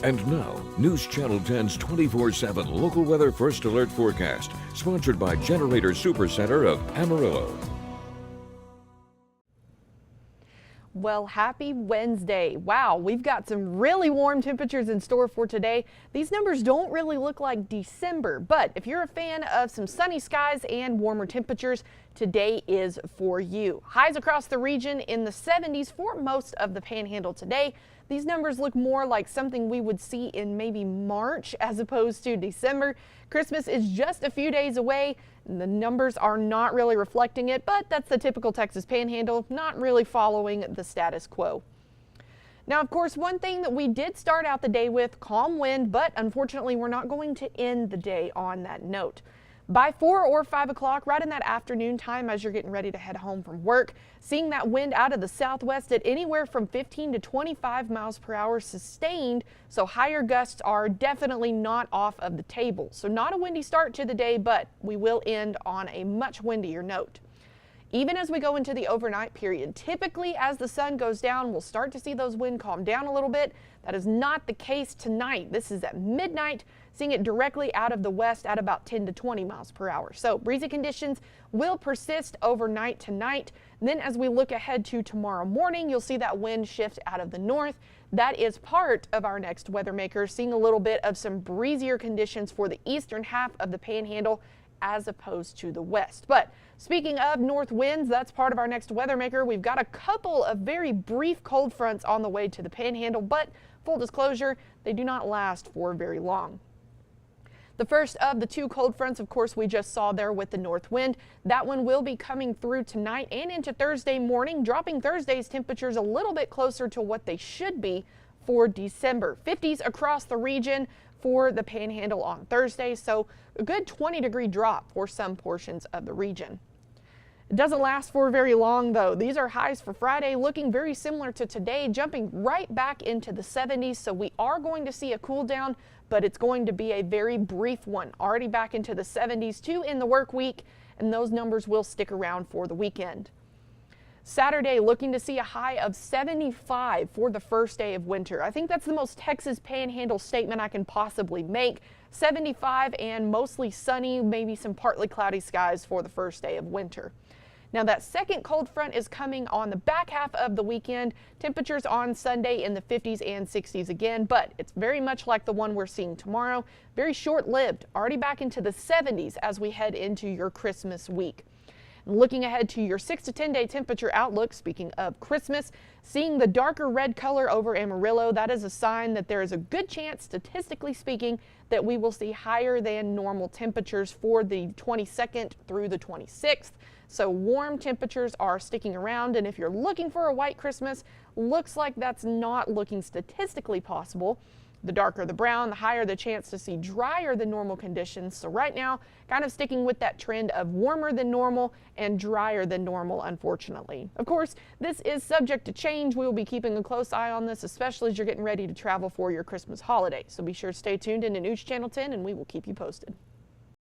And now, News Channel 10's 24/7 local weather first alert forecast, sponsored by Generator Supercenter of Amarillo. Well, happy Wednesday. Wow, we've got some really warm temperatures in store for today. These numbers don't really look like December, but if you're a fan of some sunny skies and warmer temperatures, today is for you. Highs across the region in the 70s for most of the Panhandle today. These numbers look more like something we would see in maybe March as opposed to December. Christmas is just a few days away. The numbers are not really reflecting it, but that's the typical Texas Panhandle, not really following the status quo. Now, of course, one thing that we did start out the day with, calm wind, but unfortunately we're not going to end the day on that note. By 4 or 5 o'clock, right in that afternoon time as you're getting ready to head home from work, seeing that wind out of the southwest at anywhere from 15 to 25 miles per hour sustained, so higher gusts are definitely not off of the table. So not a windy start to the day, but we will end on a much windier note. Even as we go into the overnight period, typically as the sun goes down, we'll start to see those winds calm down a little bit. That is not the case tonight. This is at midnight, seeing it directly out of the west at about 10 to 20 miles per hour. So breezy conditions will persist overnight tonight. And then as we look ahead to tomorrow morning, you'll see that wind shift out of the north. That is part of our next weather maker, seeing a little bit of some breezier conditions for the eastern half of the Panhandle as opposed to the west. But speaking of north winds, that's part of our next weather maker. We've got a couple of very brief cold fronts on the way to the Panhandle, but full disclosure, they do not last for very long. The first of the two cold fronts, of course, we just saw there with the north wind. That one will be coming through tonight and into Thursday morning, dropping Thursday's temperatures a little bit closer to what they should be for December. 50s across the region for the Panhandle on Thursday, so a good 20-degree drop for some portions of the region. It doesn't last for very long, though. These are highs for Friday, looking very similar to today, jumping right back into the 70s, so we are going to see a cool down, but it's going to be a very brief one. Already back into the 70s too in the work week, and those numbers will stick around for the weekend. Saturday, looking to see a high of 75 for the first day of winter. I think that's the most Texas Panhandle statement I can possibly make. 75 and mostly sunny, maybe some partly cloudy skies for the first day of winter. Now that second cold front is coming on the back half of the weekend. Temperatures on Sunday in the 50s and 60s again, but it's very much like the one we're seeing tomorrow. Very short-lived, already back into the 70s as we head into your Christmas week. Looking ahead to your 6 to 10 day temperature outlook, speaking of Christmas, seeing the darker red color over Amarillo, that is a sign that there is a good chance, statistically speaking, that we will see higher than normal temperatures for the 22nd through the 26th. So warm temperatures are sticking around, and if you're looking for a white Christmas, looks like that's not looking statistically possible. The darker the brown, the higher the chance to see drier than normal conditions. So right now, kind of sticking with that trend of warmer than normal and drier than normal, unfortunately. Of course, this is subject to change. We will be keeping a close eye on this, especially as you're getting ready to travel for your Christmas holiday. So be sure to stay tuned into News Channel 10, and we will keep you posted.